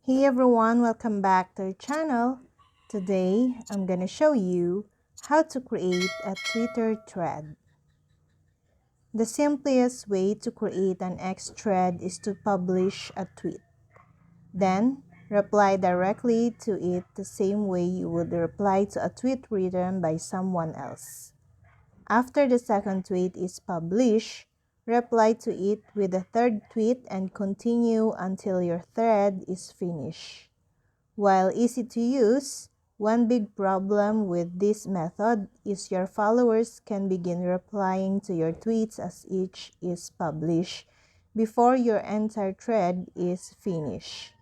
Hey everyone, welcome back to our channel. Today, I'm gonna show you how to create a Twitter thread. The simplest way to create an X thread is to publish a tweet. Then, reply directly to it the same way you would reply to a tweet written by someone else. After the second tweet is published, reply to it with a third tweet and continue until your thread is finished. While easy to use, one big problem with this method is your followers can begin replying to your tweets as each is published before your entire thread is finished.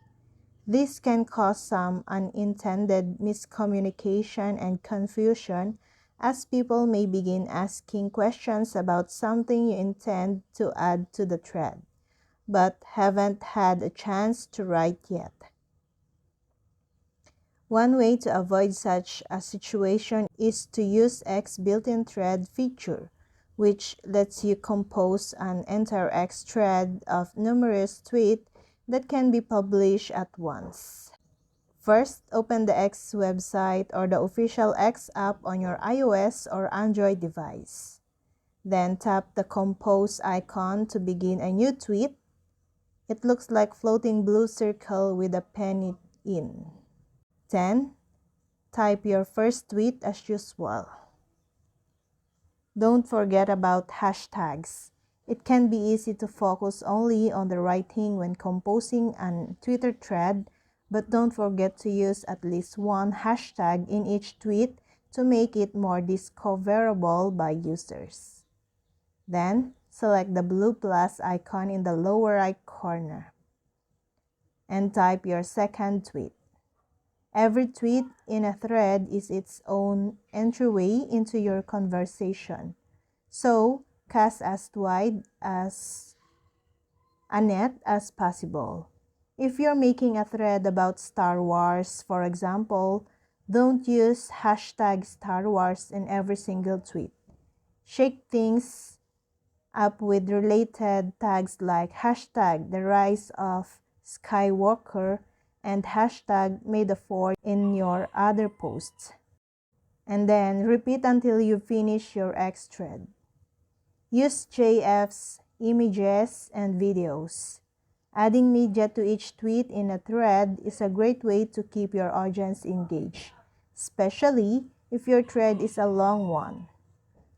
This can cause some unintended miscommunication and confusion as people may begin asking questions about something you intend to add to the thread, but haven't had a chance to write yet. One way to avoid such a situation is to use X built-in thread feature, which lets you compose an entire X thread of numerous tweets that can be published at once. First, open the X website or the official X app on your iOS or Android device. Then tap the compose icon to begin a new tweet. It looks like floating blue circle with a pen in. Then, type your first tweet as usual. Don't forget about hashtags. It can be easy to focus only on the writing when composing a Twitter thread, but don't forget to use at least one hashtag in each tweet to make it more discoverable by users. Then, select the blue plus icon in the lower right corner and type your second tweet. Every tweet in a thread is its own entryway into your conversation. So, cast as wide as a net as possible. If you're making a thread about Star Wars, for example, don't use hashtag Star Wars in every single tweet. Shake things up with related tags like hashtag the rise of Skywalker and hashtag May the 4th in your other posts. And then repeat until you finish your X thread. Use GIFs, images, and videos. Adding media to each tweet in a thread is a great way to keep your audience engaged, especially if your thread is a long one.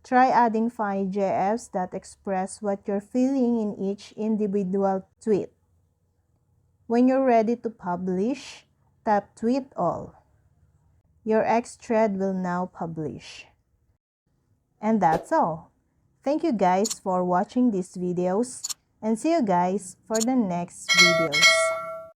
Try adding funny GIFs that express what you're feeling in each individual tweet. When you're ready to publish, tap Tweet All. Your X thread will now publish. And that's all. Thank you guys for watching these videos and see you guys for the next videos.